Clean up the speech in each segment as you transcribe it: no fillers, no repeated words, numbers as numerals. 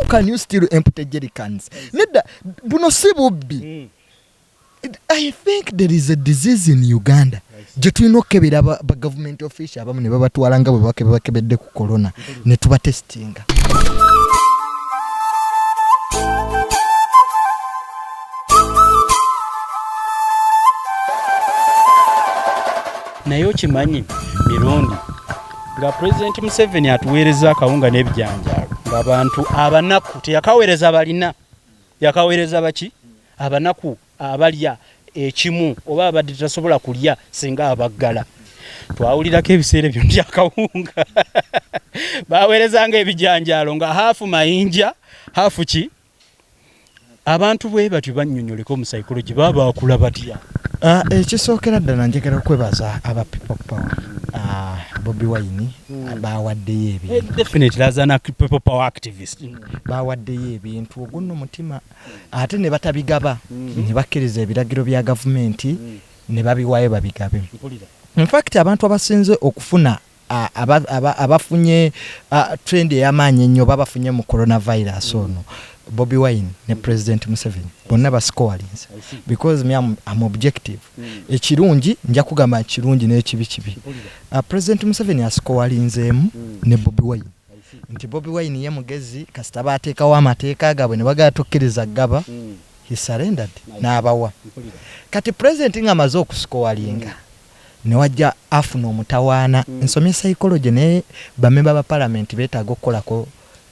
can you still empty jerrycans? Nedda buno si bubbi. I think there is a disease in Uganda. Jetuyina okukebera ba government official abamu ne babatwala nga bwe bakebedde ku corona ne tuba testinga. Naye okimanyi Mirundi nga President Museveni atuweereza akawunga n'ebijanjaalo ng'abantu abanaku teyakaweereza balina yakaweereza baki abanaku abalya ekimu oba abadde tasobola kulya singa abaggala. Twawulirako ebiseera ebyo ndya akawunga baweerezanga ebijanjaalo nga haafu mayinja haafu ki abantu bwe batyo bannyonnyoleko mu psychology baba bakula batya. Ekisookera ddala njagala okwebaza aba people power. Bobi Wine bawaddeyo ebintu. Definitely as an people power activist. Bawaddeyo ebintu ogunno mutima ate ne batabigaba ne bakkiriza ebiragiro bya gavumenti ne babiwaayo babigabe. In fact abantu abasinze okufuna abafunye trend ey'amaanyi ennyo babafunye mu coronavirus ono Bobi Wine ne President Museveni bonna bascoalings because me I'm objective. Ekirungi nja kugamba kirungi n'ekibi kibi. President Museveni ascoalinzeemu ne Bobi Wine. Nti Bobi Wine ye mugezi kasita baateekawo amateeka agabwe ne bagatokkereza gaba he surrendered n'abawa. Kati President ng'amaze okuscoalinga ne wajja afuna omutawaana nsomye psychology ne bamemba ba parliament beetaaga okukolako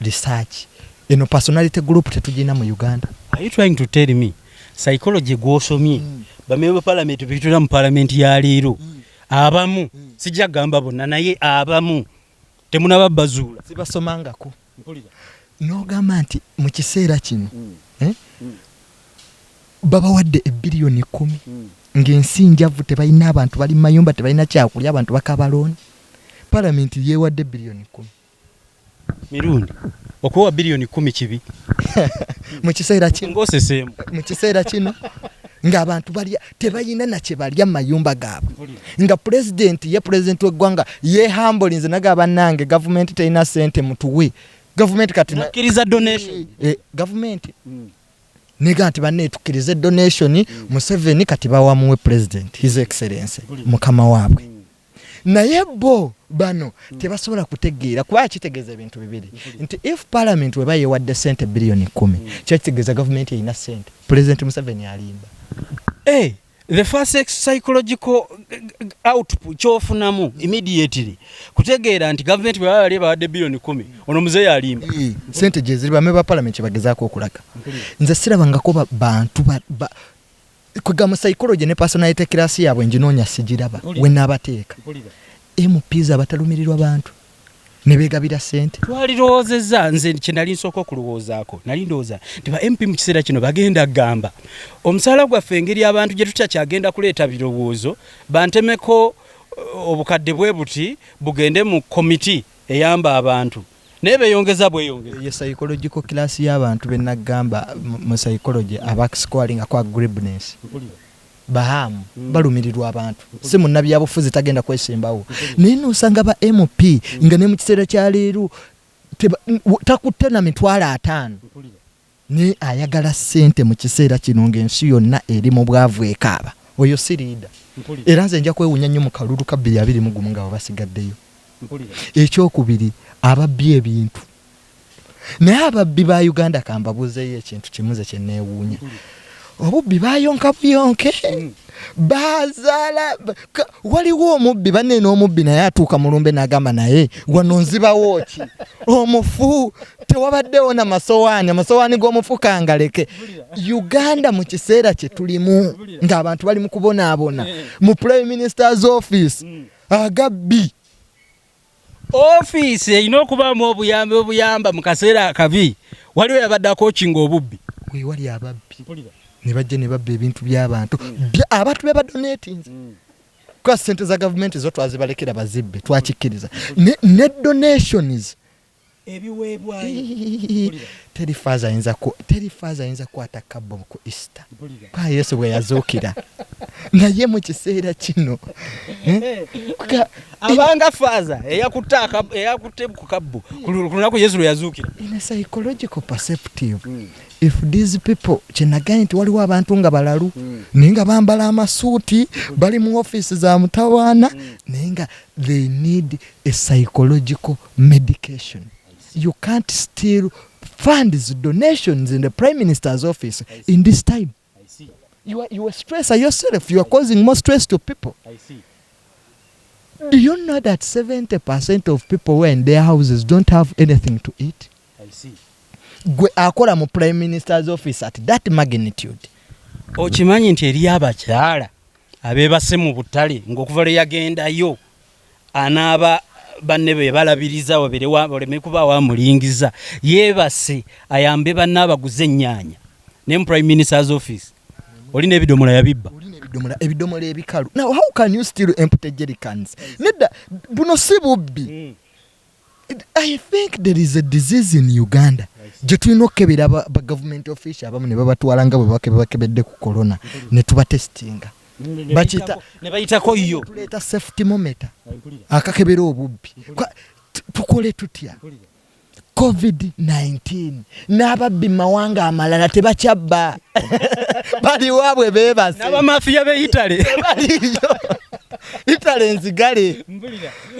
research. Eno personality group tetugina mu Uganda. Are you trying to tell me psychology gw'osomye bamemba parliament bitula mu parliament ya leero abamu sijja gamba bonna naye abamu temunaba bazuula sibasomangako n'ogamba nti mu kiseera kino babawadde $1 billion ng'ensi njavu tebalina abantu bali mu mayumba tebalina kyakulya abantu bakabalooni parliament yeewadde $10 billion. Mirundi okuwa $10 billion kibi mu kiseera kino ng'oseseemu mu kiseera kino ng'abantu balya tebalina na kye balya mu mayumba gaabwe nga president w'eggwanga yeehambulinze nagaba nange gavumenti terina ssente mutuwe gavumenti kati nakkiriza donation gavumenti nega nti banneetukkirize donation Museveni kati bawamuwe president his excellency mukama waabwe naye bo bano tebasobola kutegeera kuba kitegeeza ebintu bibiri nti if parliament weba yeewadde ssente $10 billion kyekitegeeza gavumenti erina ssente president Museveni alimba. The first psychological output kyofunamu immediately kutegeera nti gavumenti bwe bali bawadde $10 billion ono muzeeyi alimba ssente gye ziri bamemba parliament kye bagezaako okulaga. Nze sirabangako bantu kwegamba psychology ne personality class yaabwe nginoonya sigiraba we naabateeka MPs abatalumirirwa bantu ne beegabira ssente. Twalirowoozezza nze kye nali nsooka okulowoozaako nali ndowooza nti ba MP mu kiseera kino bagenda gamba omusaala gwaffe engeri abantu gye tutakyagenda kuleeta birowoozo bantemeko obukadde bwe buti bugende mu komiti eyamba abantu naye beeyongeza bweyongeza. Ye psychological class y'abantu be nagamba mu psychology abascoalinga kwa agreeableness bahamu balumirirwa abantu si munnabyabufuzi tagenda kwesimbawo naye nosanga ba MP nga ne mu kiseera kya leero takutte na $50,000 ne ayagala ssente mu kiseera kino ng'ensi yonna eri mu bwavu ekaaba oyo si liida era nze nja kwewunya nnyo mu kalulu ka 2021 nga basigaddeyo. Ekyokubiri ababbi ebintu naye ababbi ba Uganda kambabuzeeyo ekintu kimuze kye neewuunya obubbi bayonka buyonke bazaala waliwo omubbi banene omubbi naye atuuka mulumbe n'agamba naye wano nzibawo ki omufu tewabaddewo na masowaani g'omufu kangaleke. Uganda mu kiseera kye tulimu ng'abantu bali mu kubonaabona mu Prime Minister's office agabbi office erina okubaamu obuyamba mu kaseera akabi waliwo yabadde akookinga obubbi wali ababbi ne bajja ne babba ebintu by'abantu abantu be badonatinze kwa ssente za gavumenti zo twazibalekera bazibbe twakikkiriza ne donations ebiweebwayo terifaza ayinza kwata kabbo ku Easter kwa Yesu bwe yazuukira naye mu kiseera kino abanga faza eyakutte ku kabbu ku lunaku Yesu lwe yazuukira. In a psychological perspective, if these people kyenagaye nti waliwo abantu nga balalu naye nga bambala amasuuti bali mu ofiisi za mutawaana naye nga they need a psychological medication. You can't still fund donations in the Prime Minister's office in this time. I see. You are stressed yourself. You are causing more stress to people. I see. Do you know that 70% of people who are in their houses don't have anything to eat? I see. Gwe akola mu Prime Minister's office at that magnitude. Okimanyi nti eri abakyala abeebase mu butale ng'okuva lwe yagendayo anaaba banne be balabiriza oleme kuba wamulingiza yeebase ayambe banne abaguze ennyaanya ne mu Prime Minister's office olina ebidomola yabibba. Ebidomola ebikalu. Now how can you still empty jerrycans? Nedda buno si bubbi. I think there is a disease in Uganda. Jetuyina okukebera ba government official abamu ne babatwala nga bwe bakebedde ku corona ne tuba testinga. Ne bayitako yo. Tuleta safety thermometer. Akakebera obubbi. Tukole tutya? COVID-19 n'ababbi mawanga amalala tebakyabba. Bali wabwe beebase. N'abamafiya be Italy. Italy nzigale.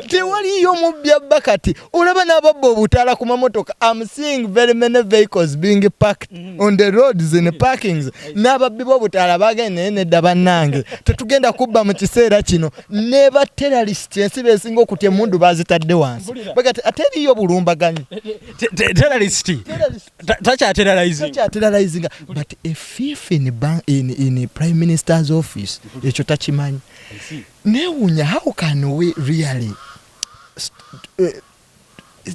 Tewaliyo mubbi abba kati. Olaba n'ababba obutaala ku mamotoka. I'm seeing very many vehicles being parked on the roads and parkings. N'ababbi b'obutaala bagenda nedda bannange. Tetugenda kubba mu kiseera kino. Never terrorist ensi beesinga okutya emmundu baazitadde wansi. Bagati ate eriyo bulumbaganyi. Terrorist. Terrorizing. But a thief in Prime Minister's office, ekyo takimanyi. Newunya, how can we really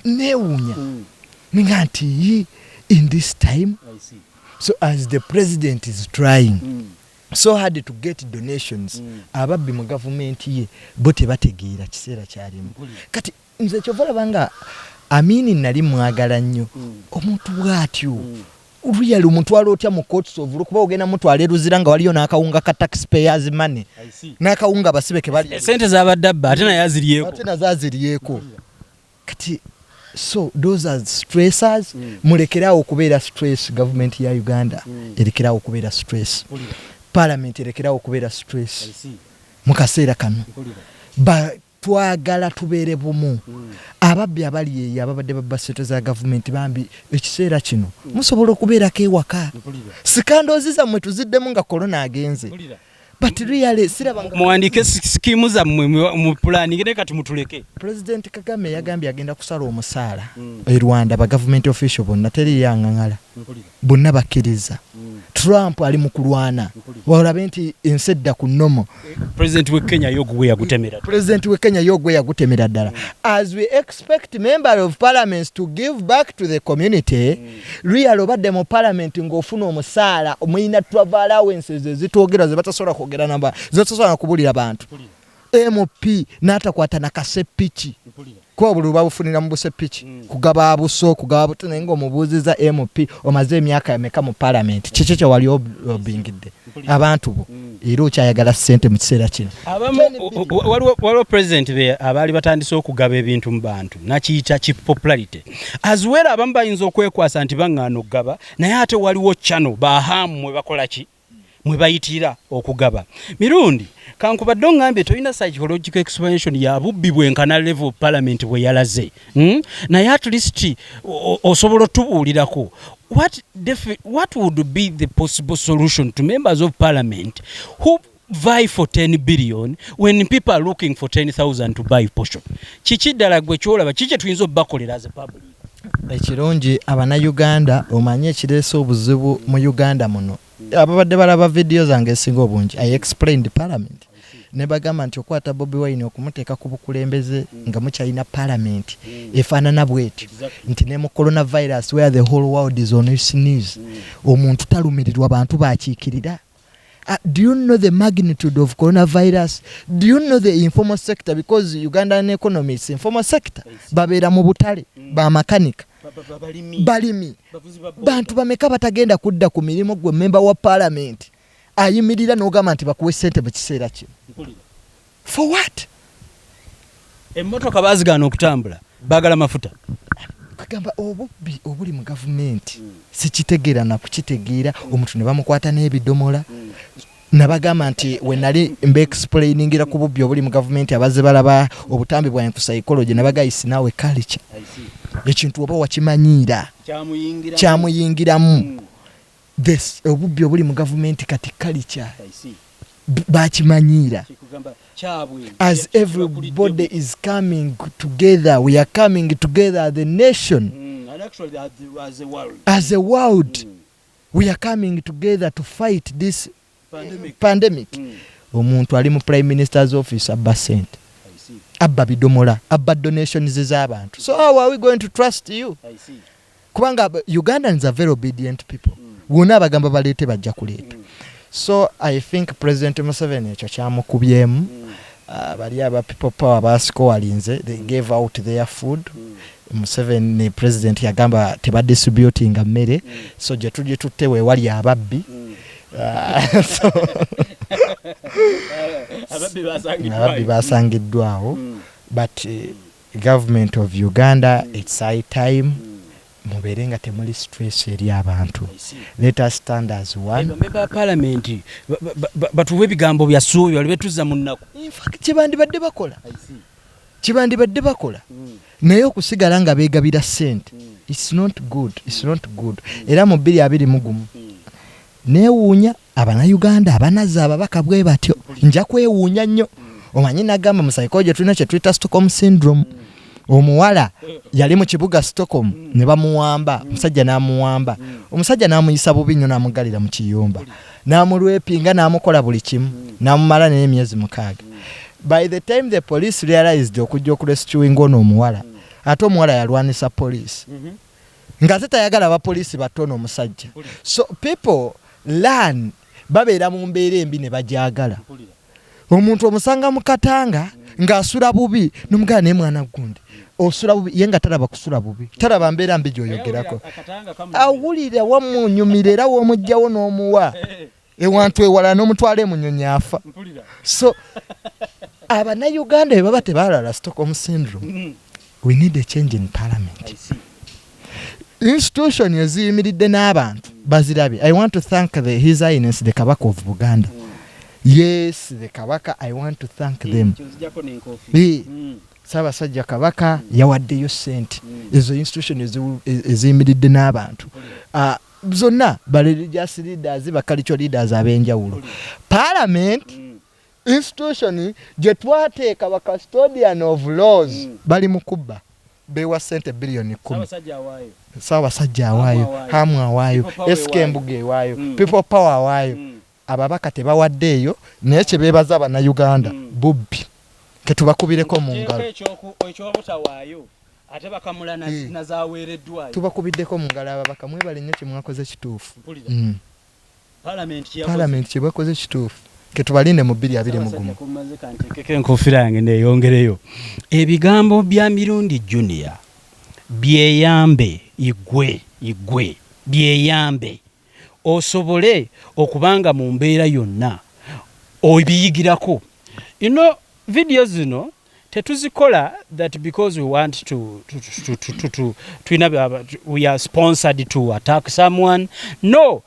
newunya minganti in this time? So as the president is trying so hard to get donations, ababbi mu government ye bo tebategeera kiseera kyalimu. Kati nze kyovala banga Amini nali mwagala nnyo omuntu bw'atyo really omutwalo otya mu courts of kuba ogenda mutwale ruzira nga waliyo n'akawunga ka taxpayers money n'akawunga basibe ke bali sente z'abadabba ate nazaziriyeko kati so those are stressors mulekerawo okubeera stress government ya Uganda erekerawo okubeera stress parliament erekerawo okubeera stress mu kaseera kano twagala tubeere bumu ababbi abali eyo ababadde babba sente za gavumenti bambi ekiseera kino musobola okubeerako ewaka sikandozi zammwe tuziddemu nga korona agenze but really sirabanga muwandike skimu zammwe mu planning ne kati mutuleke. President Kagame yagambye agenda kusala omusaala e Rwanda ba government official bonna teri yangangala bonna bakkiriza. Trump ali mu kulwana walabe nti ensedda ku nnomo. President we Kenya yogwe yagutemera ddala. As we expect member of parliament to give back to the community, really obadde mu parliament ng'ofuna omusaala omuyina travel allowances ezitwogera ze batasobola kwogera namba zetasobola kubulira bantu. M.P. n'atakwata na kasepiki ko bulu babufunira mu busepiki kugaba abuso kugaba butene ngo mubuziza M.P. omaze emyaka emeka mu parliament kikeke wali obingidde abantu bo ero kyayagala sente mu kiseera kino waliwo president be abali batandise okugaba ebintu mu bantu nakiyita cheap popularity as well abamu bayinza okwekwasa nti baŋŋaana okugaba naye ate waliwo channel bahamu mwe bakola ki mwe bayitira okugaba. Mirundi kankubadde ngambye toyina psychological explanation ya Obubbi bwenkana level of parliament bwe yalaze naye at least osobola tubuulirako what would be the possible solution to members of parliament who vie for 10 billion when people are looking for 10,000 to buy portion. Kiki ddala gwe kyolaba kiki tuyinza obbakolera as a public? Ekirungi abana Uganda omanye ekireese obuzibu mu Uganda muno ababadde balaba video zange esinga obungi I explained parliament ne bagamba nti okwata Bobi Wine okumuteeka ku bukulembeze nga mukyalina parliament efaanana bwetyo nti ne mu coronavirus where the whole world is on its knees omuntu talumirirwa bantu bakiikirira. Do you know the magnitude of coronavirus? Do you know the informal sector? Because Ugandan economy is informal sector. Babeera mu butale ba makanika balimi bantu bameka batagenda kudda ku mirimo gwe member wa parliament ayimirira n'ogamba nti bakuwe ssente mu kiseera kino. For what? Emmotoka bazigaana okutambula baagala mafuta. Kagamba obubbi obuli mu gavumenti sikitegeera na kukitegeera omuntu ne bamukwata n'ebidomola. Nabagamba nti we nali explainingira ku bubbi obuli mu gavumenti abazze balaba obutambi bwa psychology nabagayisi nawe culture. Ekintu oba wakimanyiira kyamuyingiramu. This obubbi obuli mu gavumenti kati culture bakimanyiira. As everybody is coming together, we are coming together as a nation, and actually as a world, we are coming together to fight this pandemic. Omuntu ali mu prime minister's office abba sente, abba bidomola, abba donations z'abantu. So how are we going to trust you? Kubanga Ugandans are very obedient people. Wona abagamba baleete bajja kuleeta. So I think President Museveni ekyo kyamukubyemu. Bali aba people power bascoalinze, they gave out their food. Museveni president yagamba tebadistributing mmere, so gye tujje tutte we wali ababbi. So ababbi basangiddwawo. But government of Uganda, it's high time mubeere nga temuli stress eri abantu. Let us stand as one. Member parliament batuwe ebigambo bya ssuubi wali betuzza mu nnaku. In fact kibandibadde bakola. Naye okusigala nga beegabira ssente, it's not good. Era mu 2021 neewuunya Abanayuganda abanaza ababaka bwe batyo. Nja kwewuunya nnyo. Omanyi nagamba mu psychology tulina kye tuyita Stockholm syndrome. Omuwala yali mu kibuga Stockholm ne bamuwamba, omusajja n'amuwamba. Omusajja n'amuyisa bubi nnyo n'amugalira mu kiyumba. N'amulwepinga n'amukola buli kimu. N'amumala n'emyezi 6. By the time the police realized okujja okurescuing ono omuwala, ate omuwala yalwanisa police. Nga tetayagala abapoliisi batono omusajja. So people learn babeera mu mbeera embi ne bajagala. Omuntu omusanga mu katanga ng'asula bubi n'omugala naye mwana gundi. Osula bubi ye nga talaba kusula bubi. Talaba mbeera mbi gy'oyogerako. Awulira wamunyumira era w'omugjawo n'omuwa. Ewantu ewala n'omutwala emunyonyi afa. So Abanayuganda baba tebalala Stockholm syndrome. We need a change in parliament. Institution eziyimiridde n'abantu bazirabye. I want to thank His Highness the Kabaka of Buganda. Yes, the Kabaka, I want to thank them. Ssaabasajja Kabaka yawaddeyo ssente. Ezo institution eziyimiridde n'abantu. Zonna ba religious leaders, ba cultural leaders ab'enjawulo. Parliament institution gye twateeka ba custodian of laws bali mu Kuba. Bewa ssente billion 10. Ssaabasajja awaayo, Hamu awaayo, SK Mbuga ewaayo, People Power awaayo. Ababaka tebawaddeeyo naye kye beebaza Abanayuganda bubbi ketubakubireko mu ngalo. Ate bakamula na zaaweereddwayo. Tubakubiddeko mu ngalo ababaka mwebale nnyo kye mwakoze kituufu. Parliament kye bakoze kituufu. Ketubalinde mu 2021. Enkofiira yange neeyongereyo. Ebigambo bya Mirundi Junior byeyambe igwe byeyambe osobole okubanga mu mbeera yonna obiyigirako. Videos zino tetuzikola that because we want to we are sponsored to attack someone. No,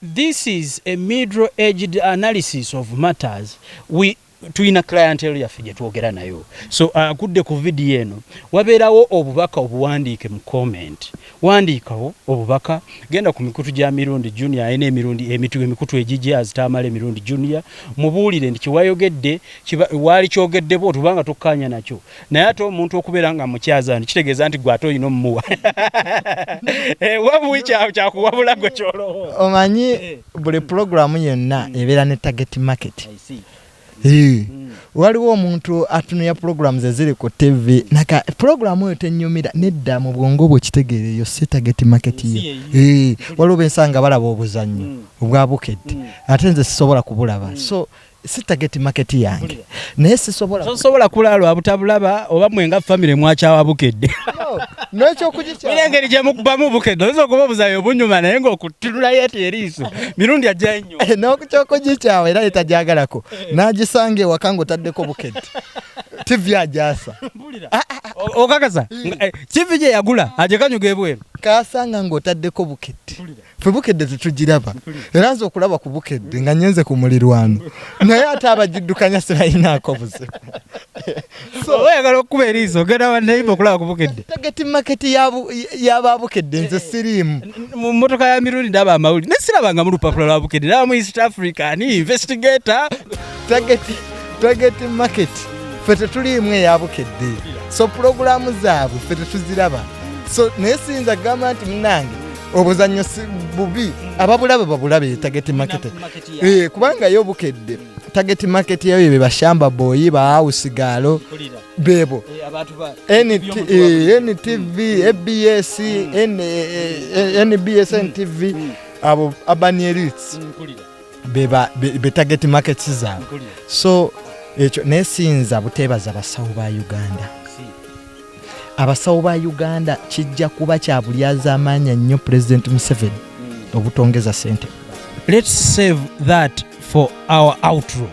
this is a middle-aged analysis of matters. We tuina clientele yaffe gye twogera nayo. So akudde ku video eno wabeerawo obubaka obuwandiike mu comment. Wandiikawo obubaka genda ku mikutu gya Mirundi Junior ene Mirundi emikutu egijja Tamale Mirundi Junior mubuulire nti kiwayogedde wali kyogedde bo tubanga tukkaanya nakyo. Naye ate omuntu okubeera nga mukyaza nti kitegeeza nti gwato ino mmuwa. Wabuwi kyakuwabula gwe kyolowooza. Omanyi buli programu yonna ebeera ne target market. Waliwo omuntu atunuya programs eziri ku TV naka programu eyo tenyumira nedda mu bwongo bwe kitegeereyo si target market ye. Waliwo bensanga balaba obuzannyo obwabukedde ate nze sisobola kubulaba. So si target market yange naye sisobola kulaalwa butabulaba oba mwenga family mwakyawa bukedde n'ekyokugikyala engeri gye mukubamu bukedde oyinza okuba obuzayo obunyuma naye ng'okutunula yeeti eriiso mirundi ajja nnyo n'okukyokugikyaawa era yetajagalako n'agisanga ewaka ng'otaddeko bukedde TV ajasa okakasa TV gye yagula agekanyuga ebweru kasanga ng'otaddeko bukedde ffe bukedde tetugiraba era nze okulaba ku bukedde nga nyenze ku mulirwano naye ate abagiddukanya sibalinaako buzibu oyagala okukuba eriiso ogenda wannayiva okulaba ku bukedde target market y'ababukedde nze siriimu mu mmotoka ya mirundi ndaba amawulire ne sirabanga mu lupapula lwa bukedde ndaba mu East Africa ni investigator target market ffe tetuliimu eyabukedde so pulogulaamu zaabwe ffe tetuziraba so naye siyinza kugamba nti munange obuzannyo si bubi ababulabe babulabe target market kubanga yo bukedde target market yayo be bashamba boyi ba house galo bebo NTV ABS NBS NTV abo abanyeritsi be target market zaabwe so ekyo nesinza butebaza abasawo ba Uganda abasawo ba Uganda kijja kuba kya bulyaza amaanya nnyo President Museveni obutongeza sente. Let's save that for our outro.